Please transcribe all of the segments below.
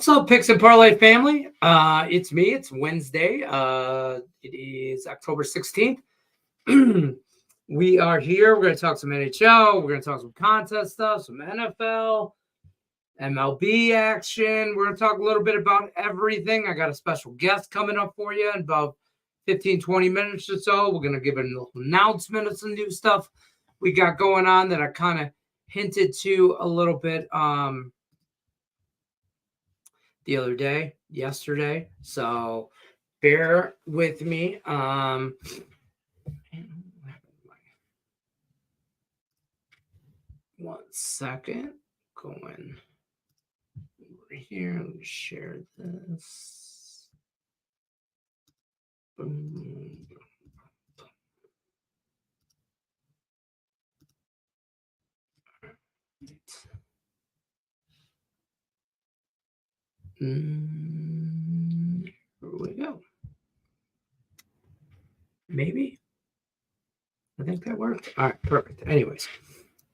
What's up, Picks and Parlay family? It's me. It's Wednesday. It is October 16th. We are here. We're going to talk some NHL. We're going to talk some contest stuff, some NFL, MLB action. We're going to talk a little bit about everything. I got a special guest coming up for you in about 15, 20 minutes or so. We're going to give a little announcement of some new stuff we got going on that I kind of hinted to a little bit the other day, yesterday. So bear with me. One second. Going over here. Let me share this. Boom. Here we go. Maybe. I think that worked. All right, perfect. Anyways,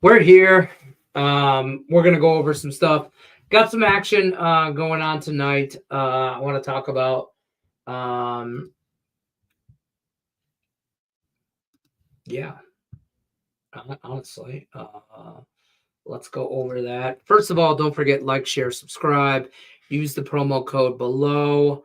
we're here. We're going to go over some stuff. Got some action going on tonight. I want to talk about. Yeah. Honestly. Let's go over that. First of all, don't forget, like, share, subscribe. Use the promo code below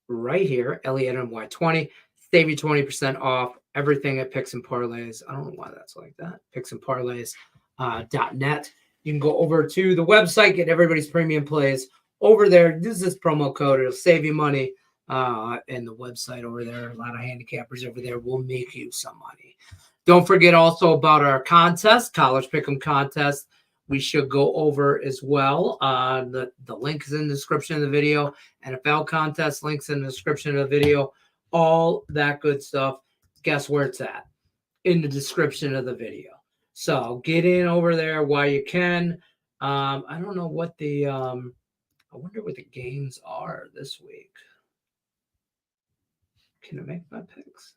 right here, LENNY20. Save you 20% off everything at Picks and Parlays. I don't know why that's like that. picksandparlays.net. You can go over to the website, get everybody's premium plays over there. Use this promo code. It'll save you money. And the website over there, a lot of handicappers over there will make you some money. Don't forget also about our contest, College Pick'em contest. We should go over as well. The link is in the description of the video. NFL contest links in the description of the video. All that good stuff. Guess where it's at? In the description of the video. So get in over there while you can. I don't know what the I wonder what the games are this week. Can I make my picks?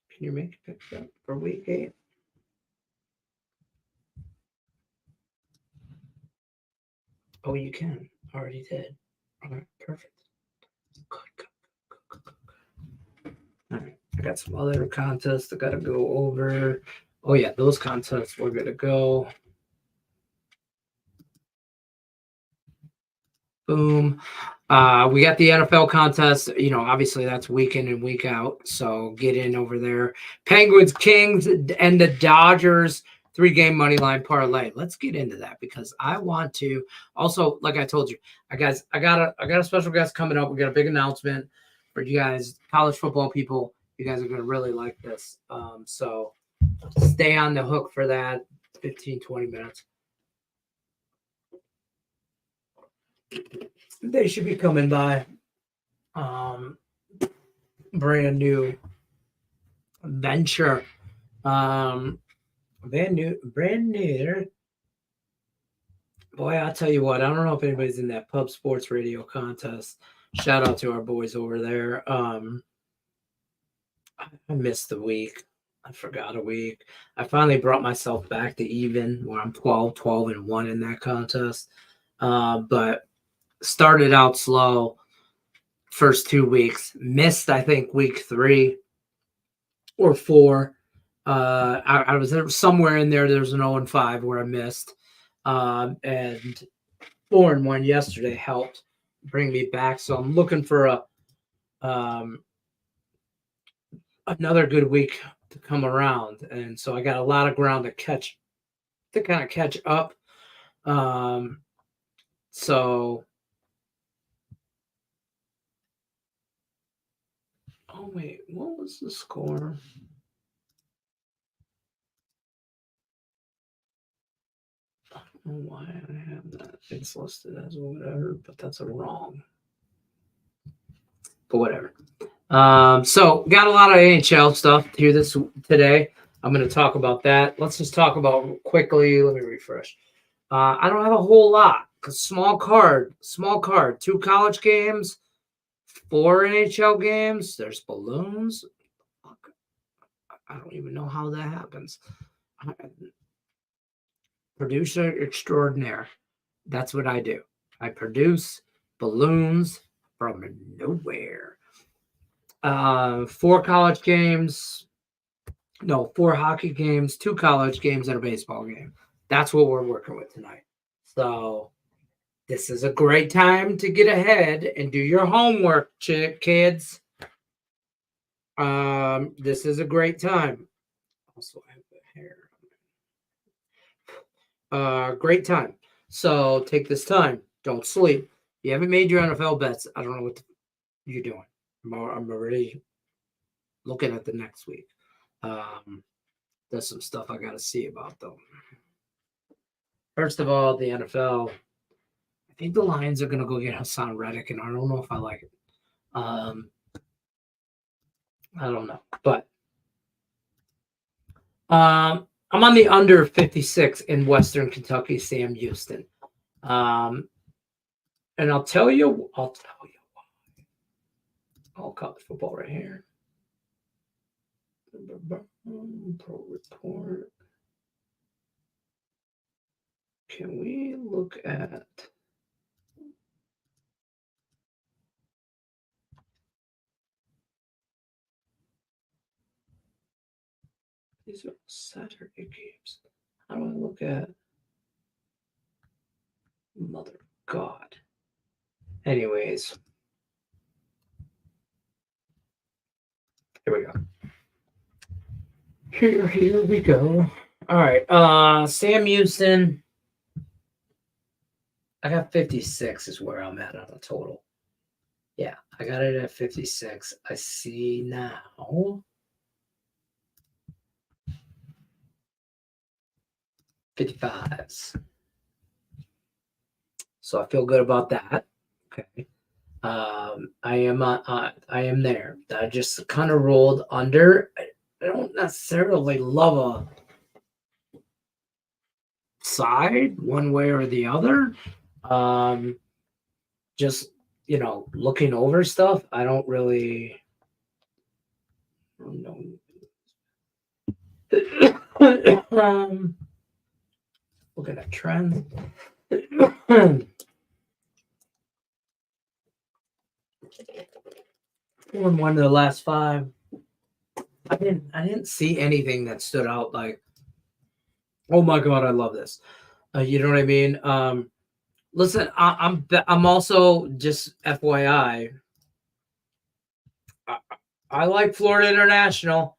Can you make picks up for week 8? Oh, you can. Already did. All right, perfect. Good. All right, I got some other contests I got to go over. Oh, yeah, those contests we're going to go. Boom. We got the NFL contest. You know, obviously that's week in and week out. So get in over there. Penguins, Kings, and the Dodgers 3-game money line parlay. Let's get into that because I want to. Also, like I told you, I got a special guest coming up. We got a big announcement for you guys, college football people. You guys are gonna really like this. So stay on the hook for that. 15, 20 minutes. They should be coming by. Brand new venture. Brand new. Boy, I'll tell you what, I don't know if anybody's in that pub sports radio contest. Shout out to our boys over there. I missed the week. I forgot a week. I finally brought myself back to even where I'm 12-1 in that contest. But started out slow first 2 weeks. Missed, I think, week 3 or 4. I was somewhere in there. There's an 0-5 where I missed. And 4-1 yesterday helped bring me back. So I'm looking for another good week to come around. And so I got a lot of ground to catch up. So oh wait, what was the score? I don't know why I have that. It's listed as whatever, but that's a wrong. But whatever. So got a lot of NHL stuff here today. I'm going to talk about that. Let's just talk about quickly. Let me refresh. I don't have a whole lot. Small card. 2 college games, 4 NHL games. There's balloons. I don't even know how that happens. Producer extraordinaire. That's what I do. I produce balloons from nowhere. 4 college games. No, 4 hockey games, 2 college games, and a baseball game. That's what we're working with tonight. So this is a great time to get ahead and do your homework, kids. This is a great time. Also, I have the hair. Great time. So take this time. Don't sleep. You haven't made your NFL bets. I don't know what you're doing. I'm already looking at the next week. There's some stuff I got to see about them. First of all, the NFL. I think the Lions are going to go get Hassan Reddick, and I don't know if I like it. I don't know, but I'm on the under 56 in Western Kentucky, Sam Houston. And I'll tell you why. All college football right here. Pro report. Can we look at these are Saturday games? How do I look at Mother of God? Anyways. Here we go. Here we go. All right. Sam Houston. I got 56 is where I'm at on the total. Yeah, I got it at 56. I see now. 55s. So I feel good about that. Okay. I am there. I just kind of rolled under. I don't necessarily love a side one way or the other. Just looking over stuff. I don't really know. Looking at trends. One of the last 5. I didn't see anything that stood out like, oh my God, I love this. You know what I mean? Listen, I'm also just FYI. I like Florida International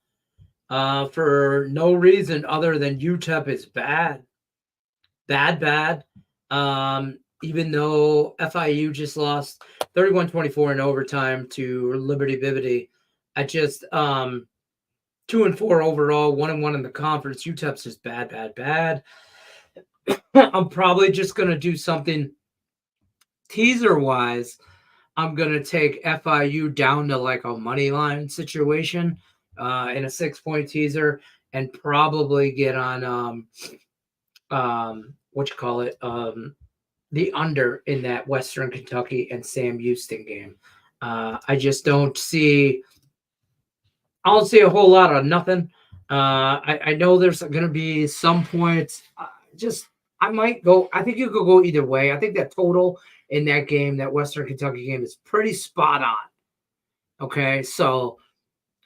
for no reason other than UTEP is bad. Even though FIU just lost 31-24 in overtime to Liberty Bibbidi. I just 2-4 overall, 1-1 in the conference. UTEP's just bad. I'm probably just gonna do something teaser wise. I'm gonna take FIU down to like a money line situation in a 6-point teaser, and probably get on the under in that Western Kentucky and Sam Houston game. I just don't see. I don't see a whole lot of nothing. I know there's going to be some points. I might go. I think you could go either way. I think that total in that game, that Western Kentucky game, is pretty spot on. Okay, so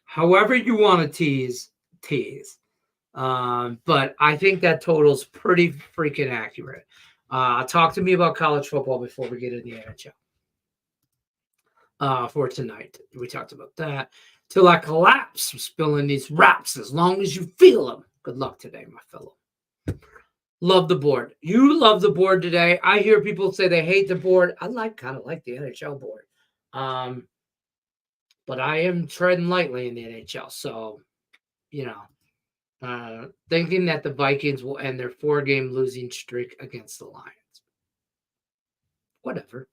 however you want to tease. But I think that total's pretty freaking accurate. Talk to me about college football before we get into the NHL. For tonight, we talked about that. Till I collapse, I'm spilling these raps as long as you feel them. Good luck today, my fellow. Love the board. You love the board today. I hear people say they hate the board. I kind of like the NHL board. But I am treading lightly in the NHL. So, thinking that the Vikings will end their 4-game losing streak against the Lions. Whatever.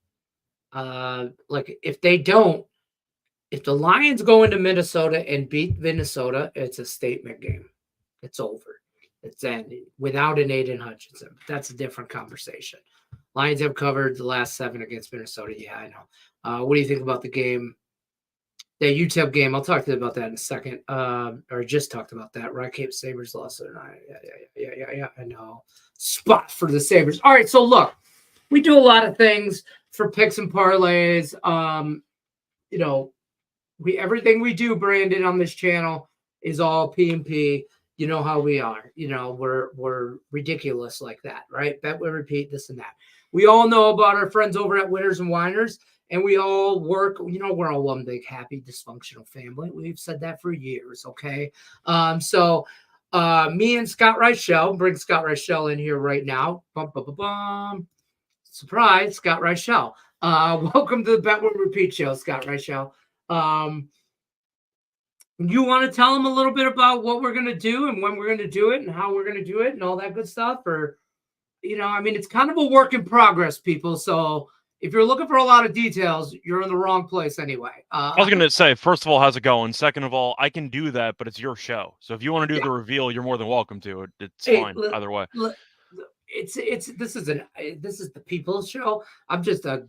If they don't, if the Lions go into Minnesota and beat Minnesota, it's a statement game. It's over. It's ended without an Aiden Hutchinson. That's a different conversation. Lions have covered the last 7 against Minnesota. Yeah, I know. What do you think about the game The UTEP game. I'll talk to you about that in a second. Or just talked about that. Right, Cape Sabres lost the other night. Yeah. I know. Spot for the Sabres. All right. So look, we do a lot of things for picks and parlays. You know, everything we do, Brandon, on this channel is all P&P. You know how we are. You know, we're ridiculous like that, right? Bet we repeat this and that. We all know about our friends over at Winners and Winers, and we all work. You know, we're all one big happy dysfunctional family. We've said that for years. Okay, so me and Scott Reichel, bring Scott Reichel in here right now. Bum, bum, bum, bum. Surprise, Scott Reichel. Welcome to the Bet Win Repeat show, Scott Reichel. You want to tell them a little bit about what we're going to do and when we're going to do it and how we're going to do it and all that good stuff? Or, you know, I mean, it's kind of a work in progress, people. So if you're looking for a lot of details, you're in the wrong place anyway. I was going to say, first of all, how's it going? Second of all, I can do that, but it's your show. So if you want to do the reveal, you're more than welcome to. It's fine either way. This is the people's show. I'm just a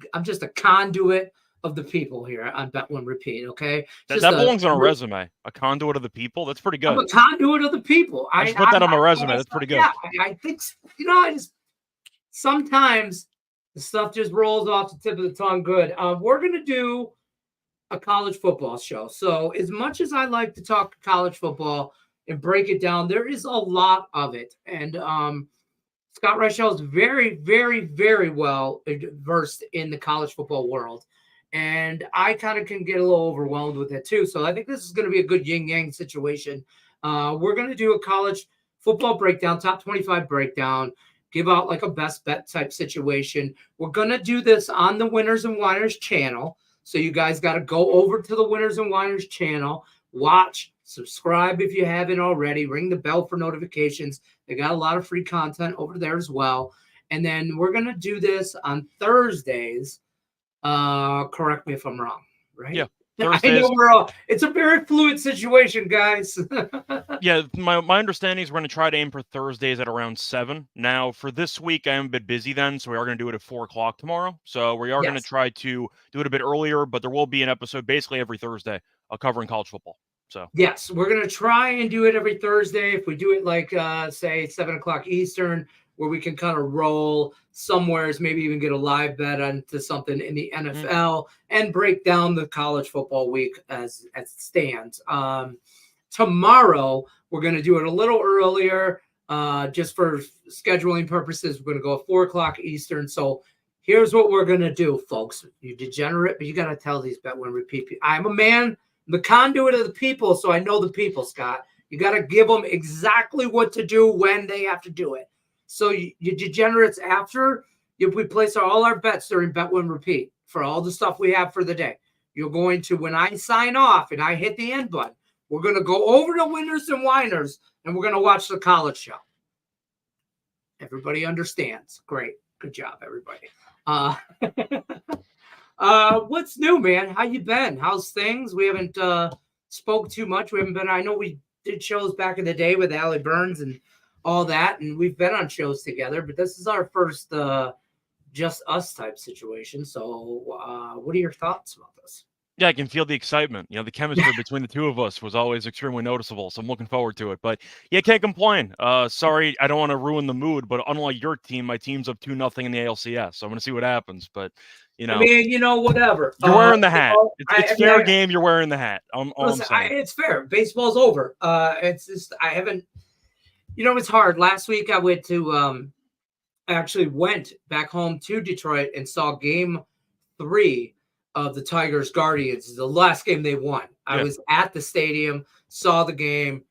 conduit of the people here on Bet One Repeat. Okay, that belongs on a resume. A conduit of the people. That's pretty good. I'm a conduit of the people. I just put that on my resume. That's pretty good. Yeah, I think sometimes the stuff just rolls off the tip of the tongue. Good. We're gonna do a college football show. So as much as I like to talk college football and break it down, there is a lot of it, and Scott Reichel is very, very, very well versed in the college football world. And I kind of can get a little overwhelmed with it too. So I think this is going to be a good yin-yang situation. We're going to do a college football breakdown, top 25 breakdown, give out like a best bet type situation. We're going to do this on the Winners and Winers channel. So you guys got to go over to the Winners and Winers channel, watch, subscribe if you haven't already, ring the bell for notifications. They got a lot of free content over there as well. And then we're going to do this on Thursdays. Correct me if I'm wrong, right? Yeah. Thursdays. I know it's a very fluid situation, guys. Yeah, my understanding is we're going to try to aim for Thursdays at around 7. Now, for this week, I am a bit busy then, so we are going to do it at 4 o'clock tomorrow. So we are going to try to do it a bit earlier, but there will be an episode basically every Thursday covering college football. So yes, we're going to try and do it every Thursday. If we do it like, say, 7 o'clock Eastern, where we can kind of roll somewheres, maybe even get a live bet onto something in the NFL and break down the college football week as it stands. Tomorrow, we're going to do it a little earlier just for scheduling purposes. We're going to go at 4 o'clock Eastern. So here's what we're going to do, folks. You degenerate, but you got to tell these Bet Win Repeat. I'm a man, the conduit of the people, so I know the people, Scott. You got to give them exactly what to do when they have to do it. So you degenerates, after we place all our bets during Bet Win Repeat for all the stuff we have for the day, you're going to, when I sign off and I hit the end button, we're going to go over to Winners and Winers and we're going to watch the college show. Everybody understands. Great. Good job, everybody. What's new, man? How you been? How's things? We haven't spoke too much. We haven't been. I know we did shows back in the day with Allie Burns and all that, and we've been on shows together, but this is our first just us type situation. So what are your thoughts about this? Yeah, I can feel the excitement. You know, the chemistry between the two of us was always extremely noticeable, so I'm looking forward to it. But yeah, can't complain. Sorry, I don't want to ruin the mood, but unlike your team, my team's up 2-0 in the ALCS, so I'm going to see what happens. But you know, I mean, you know, whatever. You're wearing the hat. It's fair game. You're wearing the hat. Listen, it's fair. Baseball's over. It's just I haven't. You know, it's hard. Last week I went to I actually went back home to Detroit and saw game 3 of the Tigers Guardians, the last game they won. I was at the stadium, saw the game,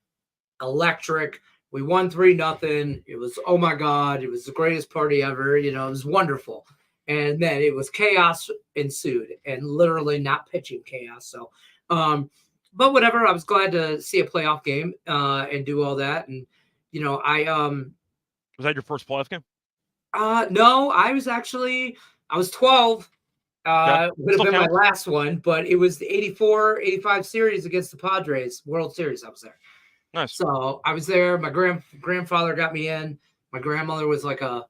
electric. We won 3-0. It was, oh my God, it was the greatest party ever. You know, it was wonderful. And then it was chaos ensued, and literally not pitching chaos. So, but whatever, I was glad to see a playoff game and do all that. And, you know, was that your first playoff game? No, I was 12. Would have been my last one, but it was the 84-85 series against the Padres, World Series. I was there. Nice. So I was there. My grandfather got me in. My grandmother was like a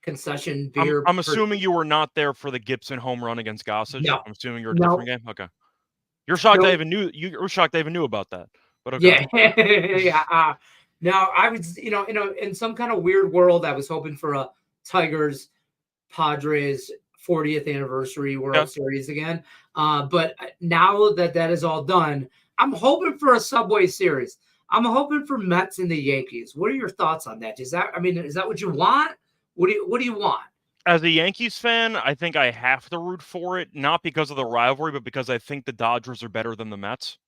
concession beer. I'm assuming you were not there for the Gibson home run against Gossage. No. I'm assuming you're a different game. Okay. You're shocked No, I even knew about that. But okay. yeah, yeah. Now I was, in some kind of weird world, I was hoping for a Tigers Padres 40th anniversary Yeah. World Series again. But now that that is all done, I'm hoping for a Subway Series. I'm hoping for Mets and the Yankees. What are your thoughts on that? Is that what you want? What do you want? As a Yankees fan, I think I have to root for it, not because of the rivalry, but because I think the Dodgers are better than the Mets.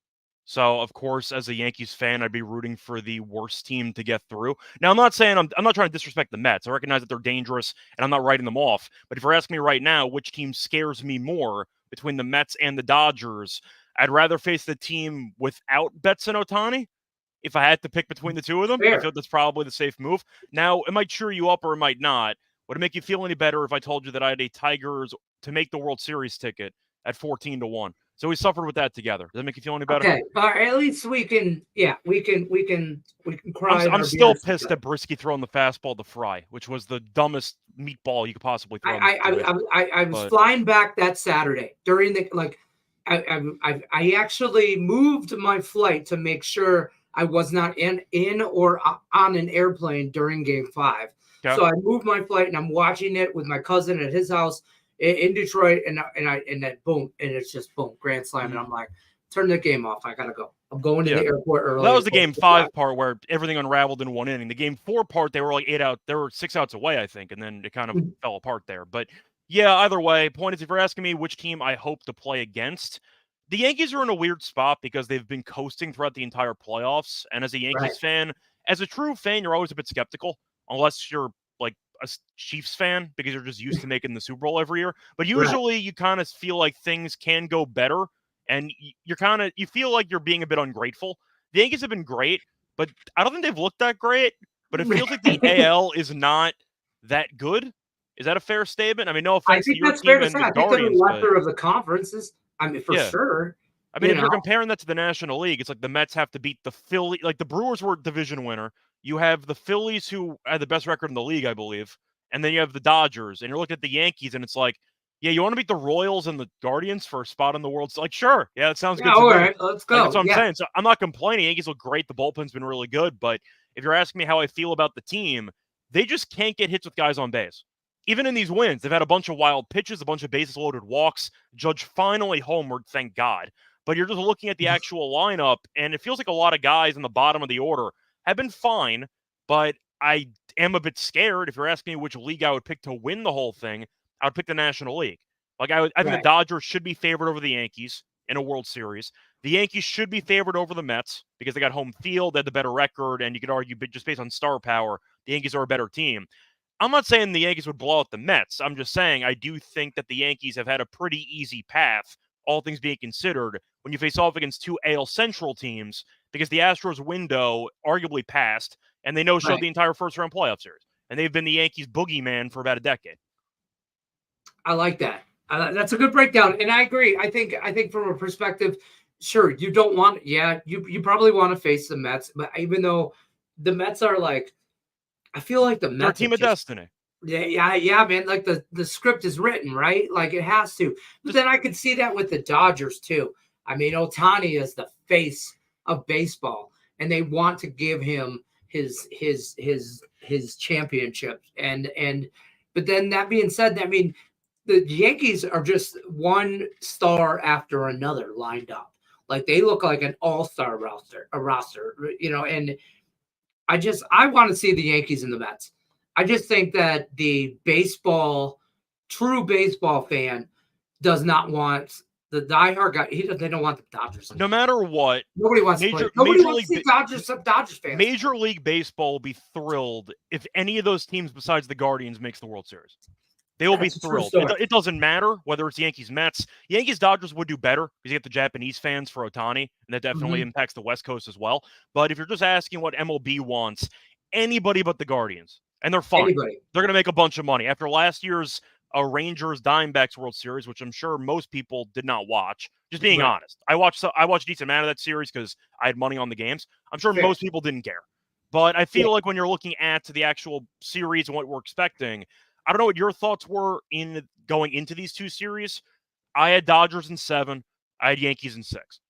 So, of course, as a Yankees fan, I'd be rooting for the worst team to get through. Now, I'm not saying I'm not trying to disrespect the Mets. I recognize that they're dangerous, and I'm not writing them off. But if you're asking me right now, which team scares me more between the Mets and the Dodgers, I'd rather face the team without Betts and Ohtani. If I had to pick between the two of them, I Fair. feel that's probably the safe move. Now, it might cheer you up or it might not. Would it make you feel any better if I told you that I had a Tigers to make the World Series ticket at 14-1? So we suffered with that together. Does that make you feel any better? Okay. At least we can, we can cry in I'm our still beers pissed together. at Brisky throwing the fastball to Fry, which was the dumbest meatball you could possibly throw in the I I, situation. I was But flying back that Saturday during the I actually moved my flight to make sure I was not in or on an airplane during Game 5. okay. So I moved my flight and I'm watching it with my cousin at his house in Detroit, and then boom, and it's just boom, grand slam, and I'm like, turn the game off. I gotta go. I'm going to Yeah. the airport early. Well, that was the Game 5 part where everything unraveled in one inning. The Game 4 part, they were like 6 outs away, I think, and then it kind of fell apart there. But yeah, either way, point is, if you're asking me which team I hope to play against, the Yankees are in a weird spot because they've been coasting throughout the entire playoffs. And as a Yankees fan, as a true fan, you're always a bit skeptical, unless you're like a Chiefs fan because you're just used to making the Super Bowl every year. But usually you kind of feel like things can go better, and you feel like you're being a bit ungrateful. The Yankees have been great, but I don't think they've looked that great. But it feels like the AL is not that good. Is that a fair statement? I mean, no I offense to think your that's fair team to and say. the I think they're the Guardians, but lesser of the conferences. I mean, for yeah. sure. I mean, if you're comparing that to the National League, it's like the Mets have to beat the Phillies. Like the Brewers were division winner. You have the Phillies, who had the best record in the league, I believe, and then you have the Dodgers. And you're looking at the Yankees, and it's like, yeah, you want to beat the Royals and the Guardians for a spot in the World? Like, sure, yeah, that sounds good to All me. right, let's go. Like that's what I'm saying. So I'm not complaining. Yankees look great. The bullpen's been really good. But if you're asking me how I feel about the team, they just can't get hits with guys on base. Even in these wins, they've had a bunch of wild pitches, a bunch of bases loaded walks. Judge finally homered, thank God. But you're just looking at the actual lineup, and it feels like a lot of guys in the bottom of the order have been fine, but I am a bit scared. If you're asking me which league I would pick to win the whole thing, I would pick the National League. Like I think the Dodgers should be favored over the Yankees in a World Series. The Yankees should be favored over the Mets because they got home field, they had the better record, and you could argue just based on star power, the Yankees are a better team. I'm not saying the Yankees would blow out the Mets. I'm just saying I do think that the Yankees have had a pretty easy path, all things being considered, when you face off against two AL Central teams, because the Astros window arguably passed, and they no-showed the entire first-round playoff series. And they've been the Yankees' boogeyman for about a decade. I like that. That's a good breakdown, and I agree. I think from a perspective, sure, you don't want. Yeah, you probably want to face the Mets, but even though the Mets are like, I feel like the Mets They're a team of destiny. Yeah, man. Like the script is written, right? Like it has to. But then I could see that with the Dodgers too. I mean, Ohtani is the face of baseball, and they want to give him his championship. But then that being said, I mean, the Yankees are just one star after another lined up. Like they look like an all-star roster, and I want to see the Yankees and the Mets. I just think that the true baseball fan does not want the diehard guy. They don't want the Dodgers. No matter what, nobody wants to play. Nobody wants to see Dodgers fans. Major League Baseball will be thrilled if any of those teams besides the Guardians makes the World Series. They will be thrilled. It doesn't matter whether it's Yankees, Mets. Yankees, Dodgers would do better because you get the Japanese fans for Ohtani, and that definitely impacts the West Coast as well. But if you're just asking what MLB wants, anybody but the Guardians, and they're fine. Anybody. They're going to make a bunch of money. After last year's Rangers Diamondbacks World Series, which I'm sure most people did not watch, just being honest. I watched a decent amount of that series because I had money on the games. I'm sure most people didn't care. But I feel like when you're looking at the actual series and what we're expecting, I don't know what your thoughts were in going into these two series. I had Dodgers in 7. I had Yankees in 6.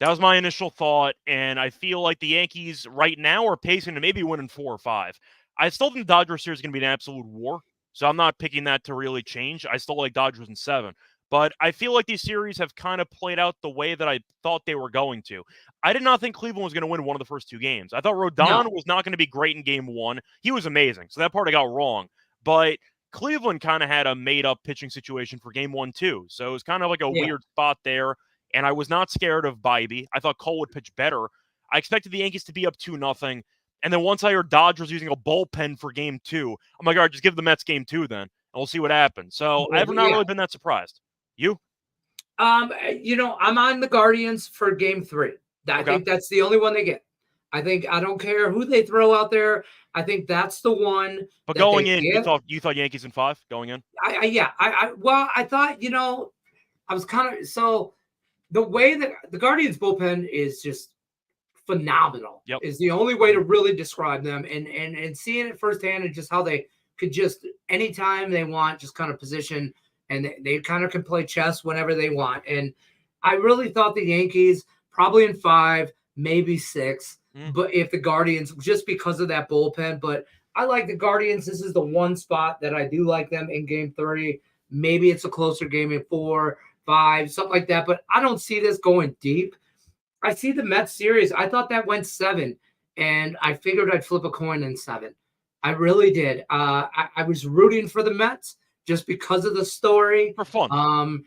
That was my initial thought, and I feel like the Yankees right now are pacing to maybe win in 4 or 5. I still think the Dodgers series is going to be an absolute war, so I'm not picking that to really change. I still like Dodgers in 7. But I feel like these series have kind of played out the way that I thought they were going to. I did not think Cleveland was going to win one of the first 2 games. I thought Rodon was not going to be great in game 1. He was amazing, so that part I got wrong. But Cleveland kind of had a made-up pitching situation for game 1, too. So it was kind of like a weird spot there. And I was not scared of Bybee. I thought Cole would pitch better. I expected the Yankees to be up 2-0. And then once I heard Dodgers using a bullpen for game 2, I'm like, all right, just give the Mets game 2 then, and we'll see what happens. So I've not really been that surprised. You? I'm on the Guardians for game 3. I think that's the only one they get. I don't care who they throw out there. I think that's the one. But going in, you thought Yankees in 5 going in? I thought, I was kind of so. The way that the Guardians bullpen is just phenomenal is the only way to really describe them, and seeing it firsthand and just how they could just anytime they want just kind of position, and they kind of can play chess whenever they want. And I really thought the Yankees probably in 5, maybe 6, but if the Guardians just because of that bullpen. But I like the Guardians. This is the one spot that I do like them in game 3. Maybe it's a closer game in 4, 5, something like that. But I don't see this going deep. I see the Mets series. I thought that went 7, and I figured I'd flip a coin in 7. I really did. I was rooting for the Mets just because of the story. For fun.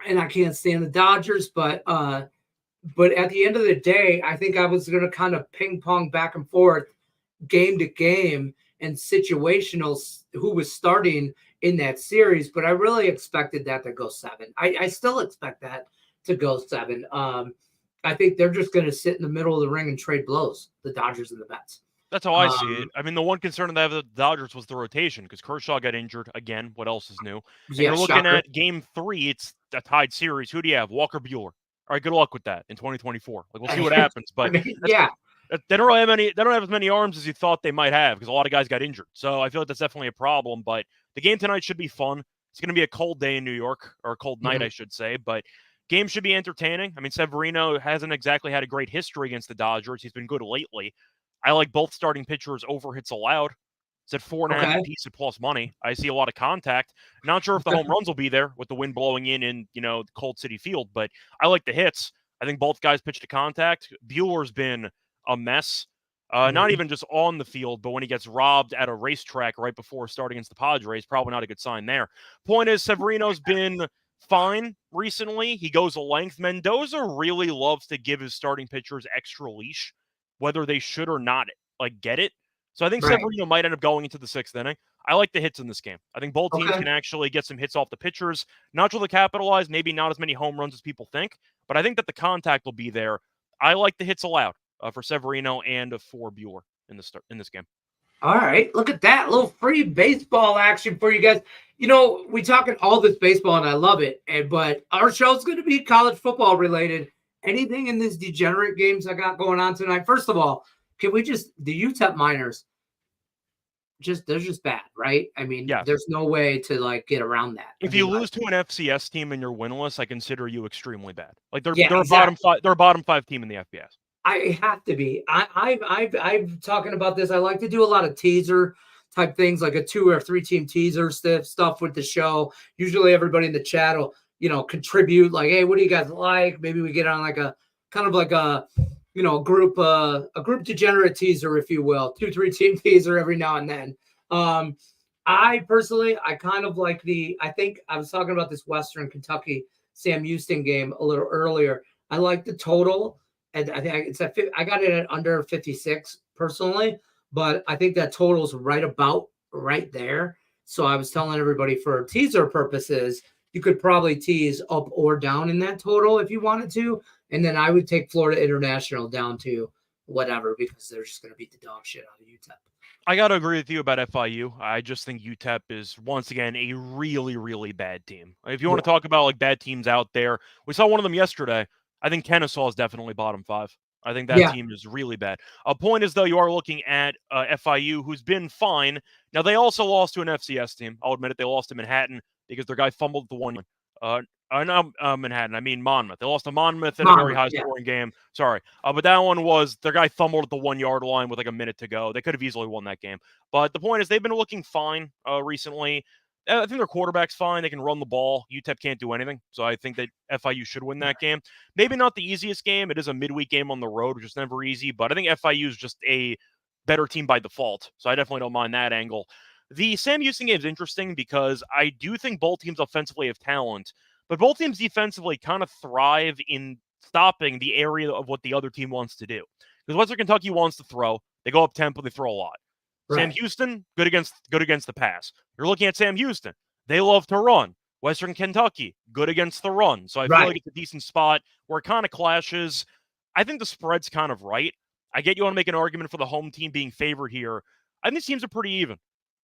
And I can't stand the Dodgers, but at the end of the day, I think I was going to kind of ping pong back and forth game to game and situationals who was starting in that series, but I really expected that to go 7. I still expect that to go 7. I think they're just going to sit in the middle of the ring and trade blows, the Dodgers and the Mets. That's how I see it. I mean, the one concern that I have with the Dodgers was the rotation because Kershaw got injured again. What else is new? And you're looking at game 3, it's a tied series. Who do you have? Walker Buehler. All right, good luck with that in 2024. Like, we'll see what happens. But they don't really have any. They don't have as many arms as you thought they might have because a lot of guys got injured. So I feel like that's definitely a problem. But the game tonight should be fun. It's going to be a cold day in New York, or a cold night, I should say. But game should be entertaining. I mean, Severino hasn't exactly had a great history against the Dodgers. He's been good lately. I like both starting pitchers over hits allowed. It's at 4.5 apiece at plus money. I see a lot of contact. Not sure if the home runs will be there with the wind blowing in the cold City Field, but I like the hits. I think both guys pitch to contact. Bueller's been a mess. Not even just on the field, but when he gets robbed at a racetrack right before starting against the Padres, probably not a good sign there. Point is, Severino's been fine recently. He goes a length. Mendoza really loves to give his starting pitchers extra leash, whether they should or not get it. So I think Severino might end up going into the 6th inning. I like the hits in this game. I think both teams can actually get some hits off the pitchers. Not really capitalize, maybe not as many home runs as people think, but I think that the contact will be there. I like the hits allowed for Severino and for Buehler in this game. All right, look at that little free baseball action for you guys. We talking all this baseball, and I love it. But our show's going to be college football related. Anything in these degenerate games I got going on tonight? First of all, can we the UTEP Miners? They're just bad, right? I mean, there's no way to get around that. If you lose to an FCS team and you're winless, I consider you extremely bad. They're a bottom 5. They're a bottom 5 team in the FBS. I have to be. I'm talking about this. I like to do a lot of teaser type things, like a 2 or 3 team teaser stuff with the show. Usually, everybody in the chat will contribute. Like, hey, what do you guys like? Maybe we get on a kind of like a group degenerate teaser, if you will, 2-3 team teaser every now and then. I personally, I kind of like I think I was talking about this Western Kentucky Sam Houston game a little earlier. I like the total. And I think I got it at under 56 personally, but I think that total is right there. So I was telling everybody for teaser purposes, you could probably tease up or down in that total if you wanted to. And then I would take Florida International down to whatever because they're just going to beat the dog shit out of UTEP. I got to agree with you about FIU. I just think UTEP is, once again, a really, really bad team. If you want to talk about bad teams out there, we saw one of them yesterday. I think Kennesaw is definitely bottom 5. I think that team is really bad. A point is, though, you are looking at FIU, who's been fine. Now, they also lost to an FCS team. I'll admit it. They lost to Manhattan because their guy fumbled the 1. Not Manhattan. I mean Monmouth. They lost to Monmouth in a very Monmouth, high-scoring game. Sorry, but that one was their guy fumbled at the 1-yard line with like a minute to go. They could have easily won that game. But the point is, they've been looking fine recently. I think their quarterback's fine. They can run the ball. UTEP can't do anything. So I think that FIU should win that game. Maybe not the easiest game. It is a midweek game on the road, which is never easy. But I think FIU is just a better team by default. So I definitely don't mind that angle. The Sam Houston game is interesting because I do think both teams offensively have talent, but both teams defensively kind of thrive in stopping the area of what the other team wants to do. Because Western Kentucky wants to throw. They go up tempo, they throw a lot. Right. Sam Houston, good against the pass. You're looking at Sam Houston. They love to run. Western Kentucky, good against the run. So I feel like it's a decent spot where it kind of clashes. I think the spread's kind of right. I get you want to make an argument for the home team being favored here. I think these teams are pretty even.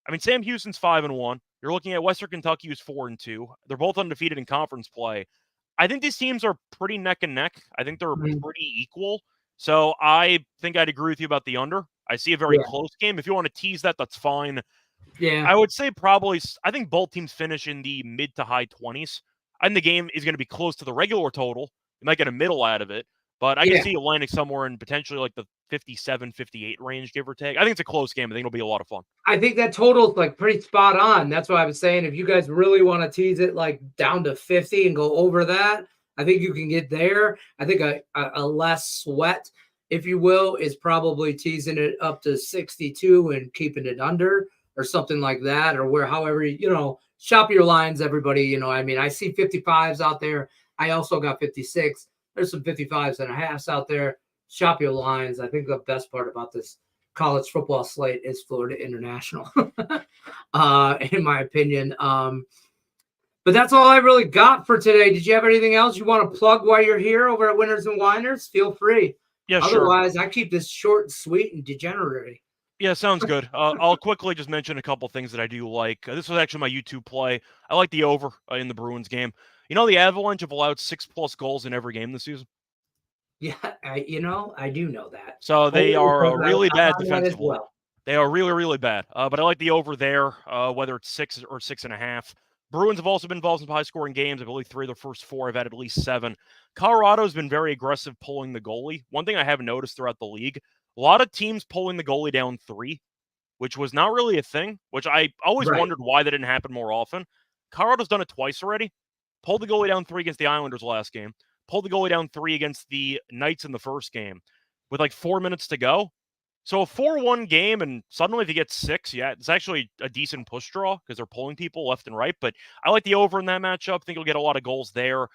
I mean, Sam Houston's 5-1. You're looking at Western Kentucky, who's 4-2. They're both undefeated in conference play. I think these teams are pretty neck and neck. I think they're pretty equal. So I think I'd agree with you about the under. I see a very close game. If you want to tease that, that's fine. Yeah. I would say probably, I think both teams finish in the mid to high 20s. I think the game is going to be close to the regular total. You might get a middle out of it. But I can see it landing somewhere in potentially like the 57, 58 range, give or take. I think it's a close game. I think it'll be a lot of fun. I think that total's like pretty spot on. That's why I was saying if you guys really want to tease it like down to 50 and go over that, I think you can get there. I think a less sweat, if you will, is probably teasing it up to 62 and keeping it under or something like that, or where however, shop your lines, everybody. I mean, I see 55s out there. I also got 56. There's some 55s and a halves out there. Shop your lines. I think the best part about this college football slate is Florida International, in my opinion. But that's all I really got for today. Did you have anything else you want to plug while you're here over at Winners and Winers? Feel free. Yeah, Otherwise, sure. I keep this short and sweet and degenerate. Yeah, sounds good. I'll quickly just mention a couple things that I do like. This was actually my YouTube play. I like the over in the Bruins game. The Avalanche have allowed 6+ goals in every game this season. Yeah, I do know that. So they are really bad defensively. Well. They are really, really bad. But I like the over there, whether it's 6 or 6.5. Bruins have also been involved in high-scoring games. I believe 3 of the first 4 have had at least 7. Colorado's been very aggressive pulling the goalie. One thing I have noticed throughout the league, a lot of teams pulling the goalie down 3, which was not really a thing, which I always wondered why that didn't happen more often. Colorado's done it twice already. Pulled the goalie down 3 against the Islanders last game. Pulled the goalie down 3 against the Knights in the first game with like 4 minutes to go. So a 4-1 game, and suddenly if you get 6, it's actually a decent push draw because they're pulling people left and right. But I like the over in that matchup. I think you'll get a lot of goals there.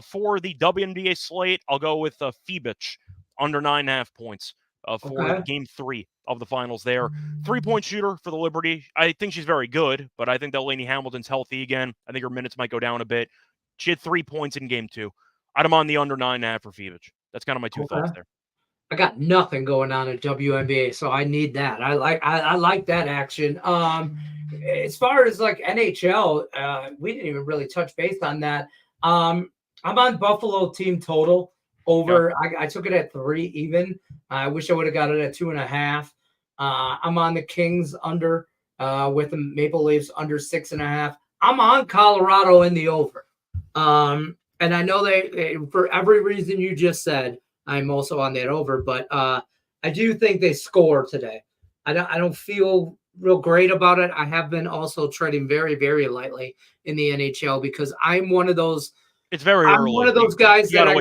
For the WNBA slate, I'll go with Phoebich under 9.5 points for game 3 of the finals there. 3-point shooter for the Liberty. I think she's very good, but I think that Lainey Hamilton's healthy again. I think her minutes might go down a bit. She had 3 points in game 2. I'm on the under 9.5 for Phoebich. That's kind of my two thoughts there. I got nothing going on at WNBA, so I need that. I like that action. As far as like NHL, we didn't even really touch base on that. I'm on Buffalo team total over. Yep. I took it at 3 even. I wish I would have got it at 2.5. I'm on the Kings under with the Maple Leafs under 6.5. I'm on Colorado in the over. And I know they for every reason you just said, I'm also on that over, but I do think they score today. I don't feel real great about it. I have been also treading very, very lightly in the NHL because I'm one of those. It's very early. I'm one of those guys that I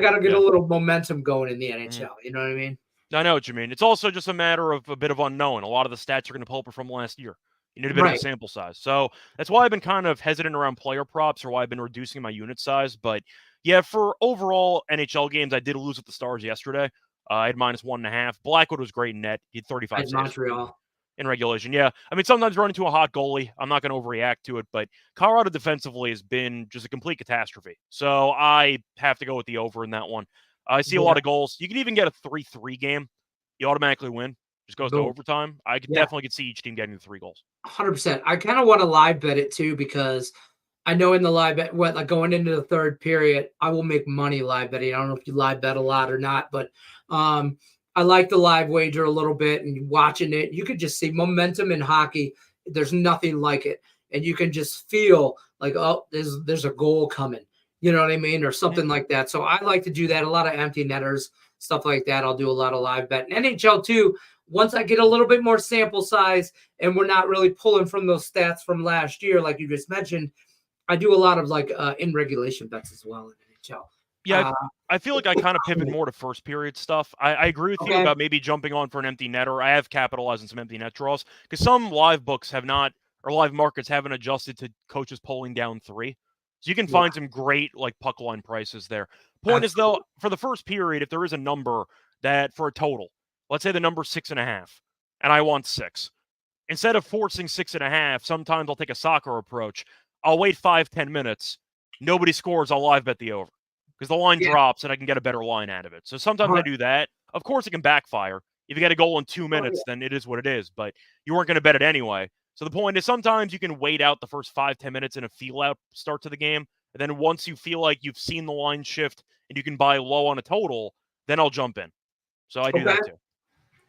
gotta get a little momentum going in the NHL. Mm-hmm. You know what I mean? I know what you mean. It's also just a matter of a bit of unknown. A lot of the stats are going to pull from last year. You need a bit of a sample size. So that's why I've been kind of hesitant around player props or why I've been reducing my unit size. But yeah, for overall NHL games, I did lose with the Stars yesterday. I had -1.5. Blackwood was great in net. He had 35 saves. Montreal. In regulation, yeah. I mean, sometimes run into a hot goalie. I'm not going to overreact to it, but Colorado defensively has been just a complete catastrophe. So I have to go with the over in that one. I see a lot of goals. You can even get a 3-3 game. You automatically win. Just goes to overtime. I definitely could see each team getting the 3 goals. 100%. I kind of want to live bet it too because I know in the live bet, like going into the third period, I will make money live betting. I don't know if you live bet a lot or not, but I like the live wager a little bit and watching it. You could just see momentum in hockey. There's nothing like it. And you can just feel like, oh, there's a goal coming. You know what I mean? Or something like that. So I like to do that. A lot of empty netters, stuff like that. I'll do a lot of live bet. And NHL too, once I get a little bit more sample size and we're not really pulling from those stats from last year, like you just mentioned, I do a lot of like in regulation bets as well in NHL. Yeah, I feel like I kind of pivot more to first period stuff. I agree with you about maybe jumping on for an empty netter. I have capitalized on some empty net draws because some live books have not, or live markets haven't adjusted to coaches pulling down 3. So you can find some great like puck line prices there. Point is though, for the first period, if there is a number that for a total, let's say the number 6.5, and I want 6. Instead of forcing 6.5, sometimes I'll take a soccer approach. I'll wait 5-10 minutes. Nobody scores. I'll live bet the over because the line drops and I can get a better line out of it. So sometimes I do that. Of course, it can backfire. If you get a goal in 2 minutes, then it is what it is. But you weren't going to bet it anyway. So the point is sometimes you can wait out the first 5-10 minutes in a feel-out start to the game. And then once you feel like you've seen the line shift and you can buy low on a total, then I'll jump in. So I do that too.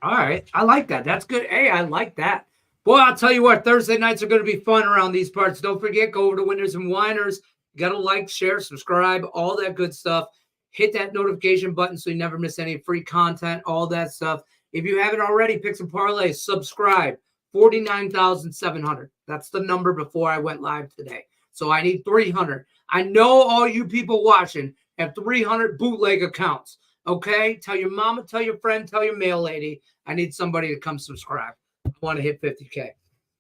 All right. I like that. That's good. Hey, I like that. Boy, I'll tell you what, Thursday nights are going to be fun around these parts. Don't forget, go over to Winners and Winers. You got to like, share, subscribe, all that good stuff. Hit that notification button so you never miss any free content, all that stuff. If you haven't already, pick some parlays, subscribe. 49,700. That's the number before I went live today. So I need 300. I know all you people watching have 300 bootleg accounts. Okay? Tell your mama, tell your friend, tell your mail lady. I need somebody to come subscribe. I want to hit 50K.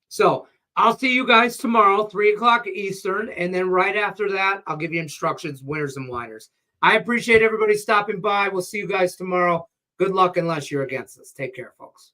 So I'll see you guys tomorrow, 3 o'clock Eastern. And then right after that, I'll give you instructions, winners and whiners. I appreciate everybody stopping by. We'll see you guys tomorrow. Good luck unless you're against us. Take care, folks.